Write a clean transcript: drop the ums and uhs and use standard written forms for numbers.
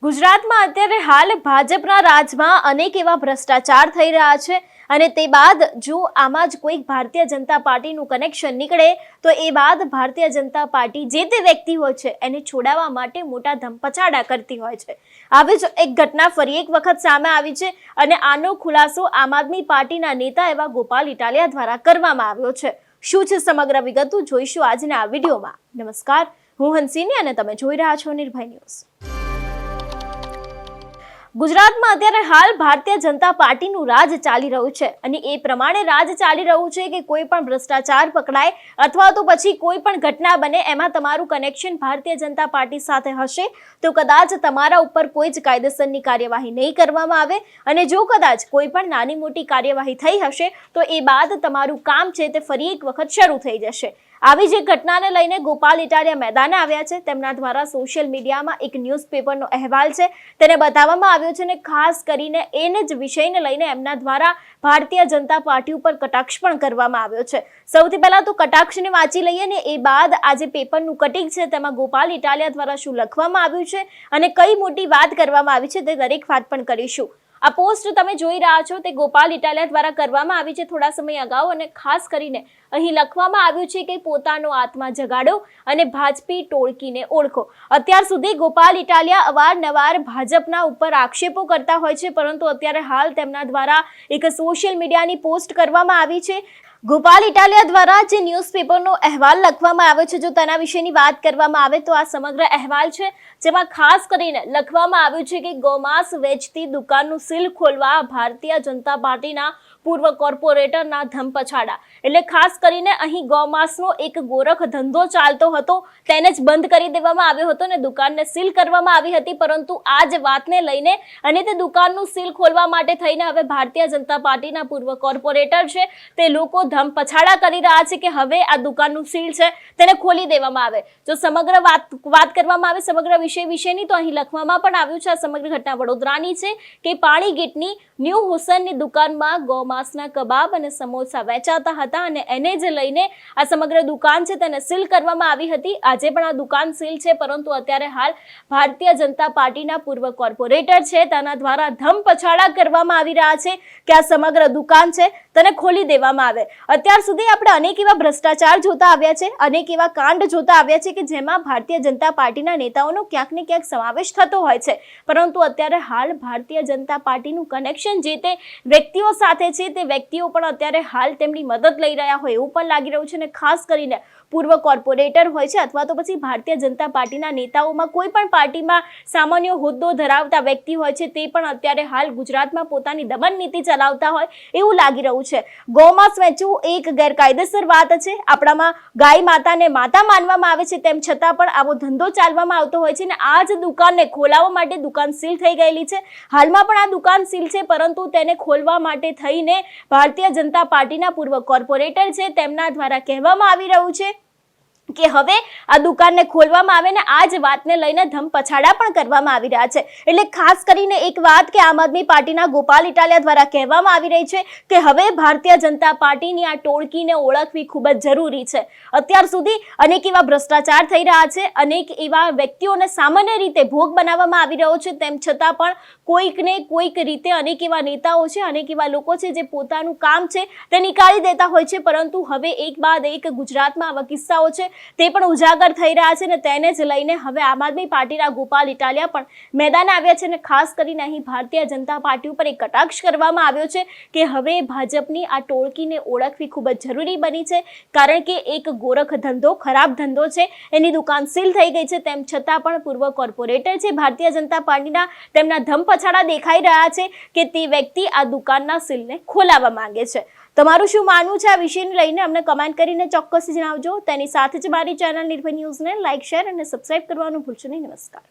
ગુજરાતમાં અત્યારે હાલ ભાજપના રાજમાં અનેક એવા ભ્રષ્ટાચાર થઈ રહ્યા છે અને તે બાદ જો આમાં જ કોઈ ભારતીય જનતા પાર્ટીનું કનેક્શન નીકળે તો એ બાદ ભારતીય જનતા પાર્ટી જે તે વ્યક્તિ હોય છે એને છોડાવવા માટે મોટા ધમપછાડા કરતી હોય છે। આવી જ એક ઘટના ફરી એક વખત સામે આવી છે અને આનો ખુલાસો આમ આદમી પાર્ટીના નેતા એવા ગોપાલ ઇટાલિયા દ્વારા કરવામાં આવ્યો છે। શું છે સમગ્ર વિગતો જોઈશું આજના આ વિડીયોમાં। નમસ્કાર, હું હંસિની અને તમે જોઈ રહ્યા છો નિર્ભય ન્યૂઝ। ગુજરાતમાં અત્યારે હાલ ભારતીય જનતા પાર્ટીનું રાજ ચાલી રહ્યું છે અને એ પ્રમાણે રાજ ચાલી રહ્યું છે કે કોઈ પણ ભ્રષ્ટાચાર પકડાય અથવા તો પછી કોઈ પણ ઘટના બને એમાં તમારું કનેક્શન ભારતીય જનતા પાર્ટી સાથે હશે તો કદાચ તમારા ઉપર કોઈ જ કાયદેસરની કાર્યવાહી નહીં કરવામાં આવે અને જો કદાચ કોઈ પણ નાની મોટી કાર્યવાહી થઈ હશે તો એ બાદ તમારું કામ છે તે ફરી એક વખત શરૂ થઈ જશે। આવી જ ઘટનાને લઈને ગોપાલ ઇટાલિયા મેદાને આવ્યા છે। તેમના દ્વારા સોશિયલ મીડિયામાં એક ન્યૂઝપેપરનો અહેવાલ છે તેને બતાવવામાં આવ્યો છે અને ખાસ કરીને એને જ વિષયને લઈને એમના દ્વારા ભારતીય જનતા પાર્ટી ઉપર કટાક્ષ પણ કરવામાં આવ્યો છે। સૌથી પહેલા તો કટાક્ષને વાંચી લઈએ ને એ બાદ આજે પેપરનું કટિંગ છે તેમાં ગોપાલ ઇટાલિયા દ્વારા શું લખવામાં આવ્યું છે અને કઈ મોટી વાત કરવામાં આવી છે તે દરેક વાત પણ કરીશું। આ પોસ્ટ તમે જોઈ રહ્યા છો તે ગોપાલ ઇટાલિયા દ્વારા કરવામાં આવી છે થોડા સમય અગાઉ અને ખાસ કરીને અહીં લખવામાં આવ્યું છે કે પોતાનો આત્મા જગાડો અને ભાજપી ટોળકીને ઓળખો। અત્યાર સુધી ગોપાલ ઇટાલિયા અવારનવાર ભાજપના ઉપર આક્ષેપો કરતા હોય છે પરંતુ અત્યારે હાલ તેમના દ્વારા એક સોશિયલ મીડિયાની પોસ્ટ કરવામાં આવી છે। ગોપાલ ઇટાલિયા દ્વારા જે ન્યૂઝપેપરનો અહેવાલ લખવામાં આવ્યો છે જો તેના વિશેની વાત કરવામાં આવે તો આ સમગ્ર અહેવાલ છે જેમાં ખાસ કરીને લખવામાં આવ્યું છે કે ગૌમાંસ વેચતી દુકાનનું સીલ ખોલવા ભારતીય જનતા પાર્ટીના પૂર્વ કોર્પોરેટરના ધમપછાડા। એટલે ખાસ કરીને અહીં ગૌમાંસનો એક ગોરખ ધંધો ચાલતો હતો તેને જ બંધ કરી દેવામાં આવ્યો હતો અને દુકાનને સીલ કરવામાં આવી હતી પરંતુ આ જ વાતને લઈને અને તે દુકાનનું સીલ ખોલવા માટે થઈને હવે ભારતીય જનતા પાર્ટીના પૂર્વ કોર્પોરેટર છે તે લોકો ધમપછાડા કરી રહ્યા છે કે હવે આ દુકાનનું સીલ છે તેને ખોલી દેવામાં આવે। જો સમગ્ર વાત કરવામાં આવે સમગ્ર વિષય વિશેની તો અહીં લખવામાં પણ આવ્યું છે આ સમગ્ર ઘટના વડોદરાની છે કે પાણી ગેટની ન્યૂ હુસેનની દુકાનમાં ગૌમાંસના કબાબ અને સમોસા વેચાતા હતા અને એને જ લઈને આ સમગ્ર દુકાન છે તેને સીલ કરવામાં આવી હતી। આજે પણ આ દુકાન સીલ છે પરંતુ અત્યારે હાલ ભારતીય જનતા પાર્ટીના પૂર્વ કોર્પોરેટર છે તેના દ્વારા ધમપછાડા કરવામાં આવી રહ્યા છે કે આ સમગ્ર દુકાન છે તેને ખોલી દેવામાં આવે। અત્યાર સુધી આપણે અનેક એવા ભ્રષ્ટાચાર જોતા આવ્યા છે અનેક એવા કાંડ જોતા આવ્યા છે કે જેમાં ભારતીય જનતા પાર્ટીના નેતાઓનો ક્યાંક ને ક્યાંક સમાવેશ થતો હોય છે પરંતુ અત્યારે હાલ ભારતીય જનતા પાર્ટીનું કનેક્શન જે તે વ્યક્તિઓ સાથે છે તે વ્યક્તિઓ પણ અત્યારે હાલ તેમની મદદ લઈ રહ્યા હોય એવું પણ લાગી રહ્યું છે અને ખાસ કરીને પૂર્વ કોર્પોરેટર હોય છે અથવા તો પછી ભારતીય જનતા પાર્ટીના નેતાઓમાં કોઈ પણ પાર્ટીમાં સામાન્ય હોદ્દો ધરાવતા વ્યક્તિ હોય છે તે પણ અત્યારે હાલ ગુજરાતમાં પોતાની દમન નીતિ ચલાવતા હોય એવું લાગી રહ્યું છે। ગૌમાંસ વેચવું એક ગેરકાયદેસર વાત છે। આપણામાં ગાય માતાને માતા માનવામાં આવે છે તેમ છતાં પણ આવો ધંધો ચાલવામાં આવતો હોય છે અને આ જ દુકાનને ખોલાવવા માટે દુકાન સીલ થઈ ગયેલી છે। હાલમાં પણ આ દુકાન સીલ છે પરંતુ તેને ખોલવા માટે થઈને ભારતીય જનતા પાર્ટીના પૂર્વ કોર્પોરેટર છે તેમના દ્વારા કહેવામાં આવી રહ્યું છે કે હવે આ દુકાનને ખોલવામાં આવે ને આ જ વાતને લઈને ધમપછાડા પણ કરવામાં આવી રહ્યા છે। એટલે ખાસ કરીને એક વાત કે આમ આદમી પાર્ટીના ગોપાલ ઇટાલિયા દ્વારા કહેવામાં આવી રહી છે કે હવે ભારતીય જનતા પાર્ટીની આ ટોળકીને ઓળખવી ખૂબ જ જરૂરી છે। અત્યાર સુધી અનેક એવા ભ્રષ્ટાચાર થઈ રહ્યા છે અનેક એવા વ્યક્તિઓને સામાન્ય રીતે ભોગ બનાવવામાં આવી રહ્યો છે તેમ છતાં પણ કોઈકને કોઈક રીતે અનેક એવા નેતાઓ છે અનેક એવા લોકો છે જે પોતાનું કામ છે તે નીકાળી દેતા હોય છે પરંતુ હવે એક બાદ એક ગુજરાતમાં આવા કિસ્સાઓ છે તે પણ ઉજાગર થઈ રહ્યા છે અને તેને જ લઈને હવે આમ આદમી પાર્ટીના ગોપાલ ઇટાલિયા પણ મેદાને આવ્યા છે અને ખાસ કરીને અહીં ભારતીય જનતા પાર્ટી ઉપર એક કટાક્ષ કરવામાં આવ્યો છે કે હવે ભાજપની આ ટોળકીને ઓળખવી ખૂબ જ જરૂરી બની છે કારણ કે એક ગોરખ ધંધો ખરાબ ધંધો છે એની દુકાન સીલ થઈ ગઈ છે તેમ છતાં પણ પૂર્વ કોર્પોરેટર છે ભારતીય જનતા પાર્ટીના તેમના ધમપછાડા દેખાઈ રહ્યા છે કે તે વ્યક્તિ આ દુકાનના સીલને ખોલાવવા માંગે છે। તમારું શું માનવું છે આ વિષયને લઈને અમને કમેન્ટ કરીને ચોક્કસ જણાવજો। તેની સાથે જ મારી ચેનલ નિર્ભય ન્યૂઝને લાઇક શેર અને સબસ્ક્રાઇબ કરવાનું ભૂલશો નહીં। નમસ્કાર।